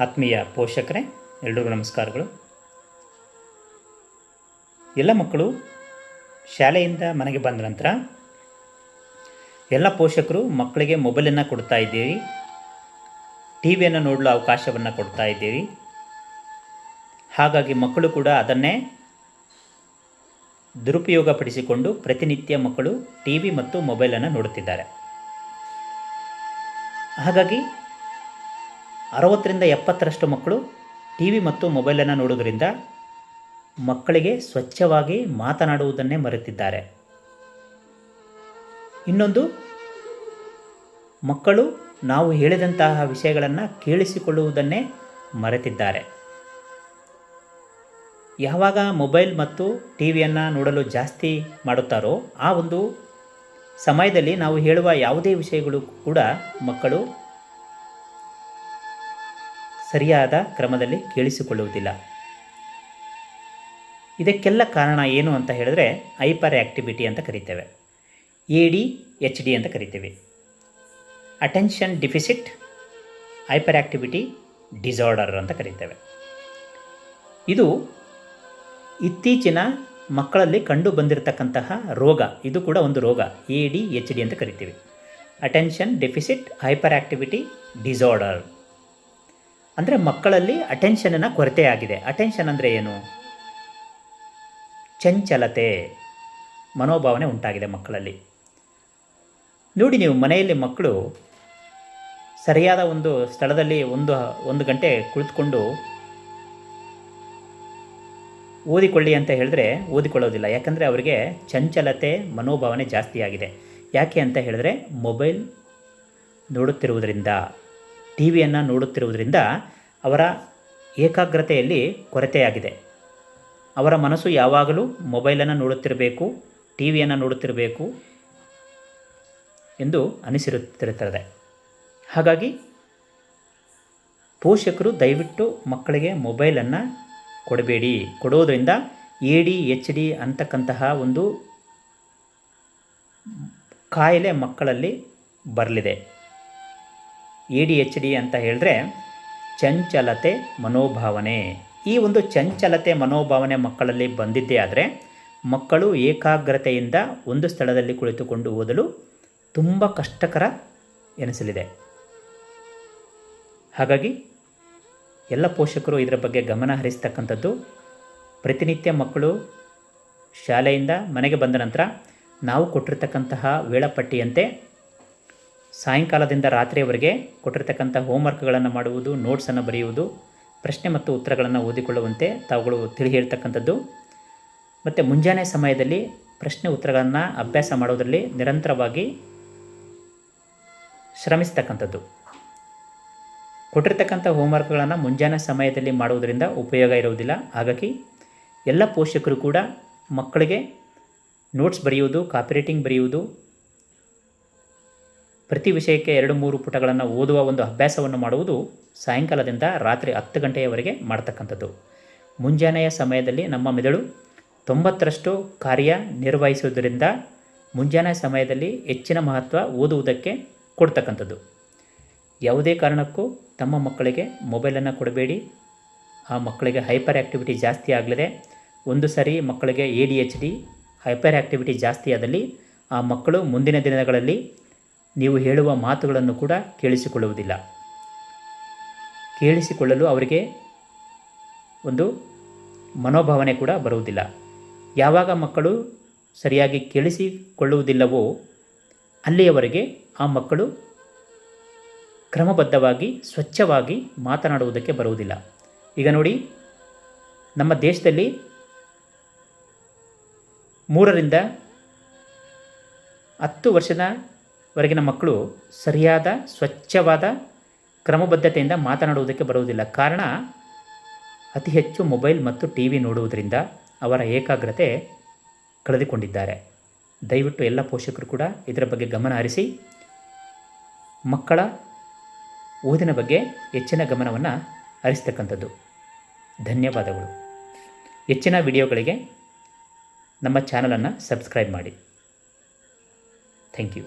ಆತ್ಮೀಯ ಪೋಷಕರೇ, ಎಲ್ರಿಗೂ ನಮಸ್ಕಾರಗಳು. ಎಲ್ಲ ಮಕ್ಕಳು ಶಾಲೆಯಿಂದ ಮನೆಗೆ ಬಂದ ನಂತರ ಎಲ್ಲ ಪೋಷಕರು ಮಕ್ಕಳಿಗೆ ಮೊಬೈಲನ್ನು ಕೊಡ್ತಾ ಇದ್ದೀವಿ, ಟಿ ವಿಯನ್ನು ನೋಡಲು ಅವಕಾಶವನ್ನು ಕೊಡ್ತಾ ಇದ್ದೀವಿ. ಹಾಗಾಗಿ ಮಕ್ಕಳು ಕೂಡ ಅದನ್ನೇ ದುರುಪಯೋಗಪಡಿಸಿಕೊಂಡು ಪ್ರತಿನಿತ್ಯ ಮಕ್ಕಳು ಟಿ ವಿ ಮತ್ತು ಮೊಬೈಲನ್ನು ನೋಡುತ್ತಿದ್ದಾರೆ. ಹಾಗಾಗಿ 60ರಿಂದ 70ರಷ್ಟು ಮಕ್ಕಳು ಟಿ ವಿ ಮತ್ತು ಮೊಬೈಲನ್ನು ನೋಡುವುದರಿಂದ ಮಕ್ಕಳಿಗೆ ಸ್ವಚ್ಛವಾಗಿ ಮಾತನಾಡುವುದನ್ನೇ ಮರೆತಿದ್ದಾರೆ. ಇನ್ನೊಂದು, ಮಕ್ಕಳು ನಾವು ಹೇಳಿದಂತಹ ವಿಷಯಗಳನ್ನು ಕೇಳಿಸಿಕೊಳ್ಳುವುದನ್ನೇ ಮರೆತಿದ್ದಾರೆ. ಯಾವಾಗ ಮೊಬೈಲ್ ಮತ್ತು ಟಿ ವಿಯನ್ನು ನೋಡಲು ಜಾಸ್ತಿ ಮಾಡುತ್ತಾರೋ ಆ ಒಂದು ಸಮಯದಲ್ಲಿ ನಾವು ಹೇಳುವ ಯಾವುದೇ ವಿಷಯಗಳು ಕೂಡ ಮಕ್ಕಳು ಸರಿಯಾದ ಕ್ರಮದಲ್ಲಿ ಕೇಳಿಸಿಕೊಳ್ಳುವುದಿಲ್ಲ. ಇದಕ್ಕೆಲ್ಲ ಕಾರಣ ಏನು ಅಂತ ಹೇಳಿದ್ರೆ ಹೈಪರ್ ಆ್ಯಕ್ಟಿವಿಟಿ ಅಂತ ಕರಿತೇವೆ, ADHD ಅಂತ ಕರಿತೇವೆ. Attention deficit hyperactivity disorder ಅಂತ ಕರಿತೇವೆ. ಇದು ಇತ್ತೀಚಿನ ಮಕ್ಕಳಲ್ಲಿ ಕಂಡು ಬಂದಿರತಕ್ಕಂತಹ ರೋಗ. ಇದು ಕೂಡ ಒಂದು ರೋಗ, ADHD ಅಂತ ಕರಿತೀವಿ, attention deficit hyperactivity disorder. ಅಂದರೆ ಮಕ್ಕಳಲ್ಲಿ ಅಟೆನ್ಷನ್ನ ಕೊರತೆ ಆಗಿದೆ. ಅಟೆನ್ಷನ್ ಅಂದರೆ ಏನು? ಚಂಚಲತೆ ಮನೋಭಾವನೆ ಉಂಟಾಗಿದೆ ಮಕ್ಕಳಲ್ಲಿ. ನೋಡಿ, ನೀವು ಮನೆಯಲ್ಲಿ ಮಕ್ಕಳು ಸರಿಯಾದ ಒಂದು ಸ್ಥಳದಲ್ಲಿ ಒಂದು ಗಂಟೆ ಕುಳಿತುಕೊಂಡು ಓದಿಕೊಳ್ಳಿ ಅಂತ ಹೇಳಿದ್ರೆ ಓದಿಕೊಳ್ಳೋದಿಲ್ಲ. ಯಾಕಂದರೆ ಅವರಿಗೆ ಚಂಚಲತೆ ಮನೋಭಾವನೆ ಜಾಸ್ತಿ ಆಗಿದೆ. ಯಾಕೆ ಅಂತ ಹೇಳಿದ್ರೆ ಮೊಬೈಲ್ ನೋಡುತ್ತಿರುವುದರಿಂದ, ಟಿ ವಿಯನ್ನು ನೋಡುತ್ತಿರುವುದರಿಂದ ಅವರ ಏಕಾಗ್ರತೆಯಲ್ಲಿ ಕೊರತೆಯಾಗಿದೆ. ಅವರ ಮನಸ್ಸು ಯಾವಾಗಲೂ ಮೊಬೈಲನ್ನು ನೋಡುತ್ತಿರಬೇಕು, ಟಿ ವಿಯನ್ನು ನೋಡುತ್ತಿರಬೇಕು ಎಂದು ಅನಿಸಿರುತ್ತಿರುತ್ತದೆ. ಹಾಗಾಗಿ ಪೋಷಕರು ದಯವಿಟ್ಟು ಮಕ್ಕಳಿಗೆ ಮೊಬೈಲನ್ನು ಕೊಡಬೇಡಿ. ಕೊಡೋದರಿಂದ ADHD ಅಂತಕ್ಕಂತಹ ಒಂದು ಕಾಯಿಲೆ ಮಕ್ಕಳಲ್ಲಿ ಬರಲಿದೆ. ADHD ಅಂತ ಹೇಳಿದ್ರೆ ಚಂಚಲತೆ ಮನೋಭಾವನೆ. ಈ ಒಂದು ಚಂಚಲತೆ ಮನೋಭಾವನೆ ಮಕ್ಕಳಲ್ಲಿ ಬಂದಿದ್ದೇ ಆದರೆ ಮಕ್ಕಳು ಏಕಾಗ್ರತೆಯಿಂದ ಒಂದು ಸ್ಥಳದಲ್ಲಿ ಕುಳಿತುಕೊಂಡು ಓದಲು ತುಂಬ ಕಷ್ಟಕರ ಎನಿಸಲಿದೆ. ಹಾಗಾಗಿ ಎಲ್ಲ ಪೋಷಕರು ಇದರ ಬಗ್ಗೆ ಗಮನ ಹರಿಸ್ತಕ್ಕಂಥದ್ದು. ಪ್ರತಿನಿತ್ಯ ಮಕ್ಕಳು ಶಾಲೆಯಿಂದ ಮನೆಗೆ ಬಂದ ನಂತರ ನಾವು ಕೊಟ್ಟಿರ್ತಕ್ಕಂತಹ ವೇಳಾಪಟ್ಟಿಯಂತೆ ಸಾಯಂಕಾಲದಿಂದ ರಾತ್ರಿಯವರೆಗೆ ಕೊಟ್ಟಿರ್ತಕ್ಕಂಥ ಹೋಮ್ವರ್ಕ್ಗಳನ್ನು ಮಾಡುವುದು, ನೋಟ್ಸನ್ನು ಬರೆಯುವುದು, ಪ್ರಶ್ನೆ ಮತ್ತು ಉತ್ತರಗಳನ್ನು ಓದಿಕೊಳ್ಳುವಂತೆ ತಾವುಗಳು ತಿಳಿ ಹೇಳ್ತಕ್ಕಂಥದ್ದು. ಮತ್ತು ಮುಂಜಾನೆ ಸಮಯದಲ್ಲಿ ಪ್ರಶ್ನೆ ಉತ್ತರಗಳನ್ನು ಅಭ್ಯಾಸ ಮಾಡೋದರಲ್ಲಿ ನಿರಂತರವಾಗಿ ಶ್ರಮಿಸ್ತಕ್ಕಂಥದ್ದು. ಕೊಟ್ಟಿರ್ತಕ್ಕಂಥ ಹೋಮ್ವರ್ಕ್ಗಳನ್ನು ಮುಂಜಾನೆ ಸಮಯದಲ್ಲಿ ಮಾಡುವುದರಿಂದ ಉಪಯೋಗ ಇರುವುದಿಲ್ಲ. ಹಾಗಾಗಿ ಎಲ್ಲ ಪೋಷಕರು ಕೂಡ ಮಕ್ಕಳಿಗೆ ನೋಟ್ಸ್ ಬರೆಯುವುದು, ಕಾಪಿ ರೈಟಿಂಗ್ ಬರೆಯುವುದು, ಪ್ರತಿ ವಿಷಯಕ್ಕೆ 2-3 ಪುಟಗಳನ್ನು ಓದುವ ಒಂದು ಅಭ್ಯಾಸವನ್ನು ಮಾಡುವುದು ಸಾಯಂಕಾಲದಿಂದ ರಾತ್ರಿ 10 ಗಂಟೆಯವರೆಗೆ ಮಾಡ್ತಕ್ಕಂಥದ್ದು. ಮುಂಜಾನೆಯ ಸಮಯದಲ್ಲಿ ನಮ್ಮ ಮೆದುಳು 90ರಷ್ಟು ಕಾರ್ಯ ನಿರ್ವಹಿಸುವುದರಿಂದ ಮುಂಜಾನೆ ಸಮಯದಲ್ಲಿ ಹೆಚ್ಚಿನ ಮಹತ್ವ ಓದುವುದಕ್ಕೆ ಕೊಡ್ತಕ್ಕಂಥದ್ದು. ಯಾವುದೇ ಕಾರಣಕ್ಕೂ ತಮ್ಮ ಮಕ್ಕಳಿಗೆ ಮೊಬೈಲನ್ನು ಕೊಡಬೇಡಿ. ಆ ಮಕ್ಕಳಿಗೆ ಹೈಪರ್ ಆ್ಯಕ್ಟಿವಿಟಿ ಜಾಸ್ತಿ ಆಗಲಿದೆ. ಒಂದು ಸರಿ ಮಕ್ಕಳಿಗೆ ADHD ಹೈಪರ್ ಆ್ಯಕ್ಟಿವಿಟಿ ಜಾಸ್ತಿ ಆದಲ್ಲಿ ಆ ಮಕ್ಕಳು ಮುಂದಿನ ದಿನಗಳಲ್ಲಿ ನೀವು ಹೇಳುವ ಮಾತುಗಳನ್ನು ಕೂಡ ಕೇಳಿಸಿಕೊಳ್ಳುವುದಿಲ್ಲ. ಕೇಳಿಸಿಕೊಳ್ಳಲು ಅವರಿಗೆ ಒಂದು ಮನೋಭಾವನೆ ಕೂಡ ಬರುವುದಿಲ್ಲ. ಯಾವಾಗ ಮಕ್ಕಳು ಸರಿಯಾಗಿ ಕೇಳಿಸಿಕೊಳ್ಳುವುದಿಲ್ಲವೋ ಅಲ್ಲಿಯವರೆಗೆ ಆ ಮಕ್ಕಳು ಕ್ರಮಬದ್ಧವಾಗಿ ಸ್ವಚ್ಛವಾಗಿ ಮಾತನಾಡುವುದಕ್ಕೆ ಬರುವುದಿಲ್ಲ. ಈಗ ನೋಡಿ, ನಮ್ಮ ದೇಶದಲ್ಲಿ 3ರಿಂದ 10 ವರ್ಷದವರೆಗಿನ ಮಕ್ಕಳು ಸರಿಯಾದ ಸ್ವಚ್ಛವಾದ ಕ್ರಮಬದ್ಧತೆಯಿಂದ ಮಾತನಾಡುವುದಕ್ಕೆ ಬರುವುದಿಲ್ಲ. ಕಾರಣ ಅತಿ ಹೆಚ್ಚು ಮೊಬೈಲ್ ಮತ್ತು ಟಿ ವಿ ನೋಡುವುದರಿಂದ ಅವರ ಏಕಾಗ್ರತೆ ಕಳೆದುಕೊಂಡಿದ್ದಾರೆ. ದಯವಿಟ್ಟು ಎಲ್ಲ ಪೋಷಕರು ಕೂಡ ಇದರ ಬಗ್ಗೆ ಗಮನ ಹರಿಸಿ ಮಕ್ಕಳ ಓದಿನ ಬಗ್ಗೆ ಹೆಚ್ಚಿನ ಗಮನವನ್ನು ಹರಿಸ್ತಕ್ಕಂಥದ್ದು. ಧನ್ಯವಾದಗಳು. ಹೆಚ್ಚಿನ ವಿಡಿಯೋಗಳಿಗೆ ನಮ್ಮ ಚಾನಲನ್ನು ಸಬ್ಸ್ಕ್ರೈಬ್ ಮಾಡಿ. Thank you.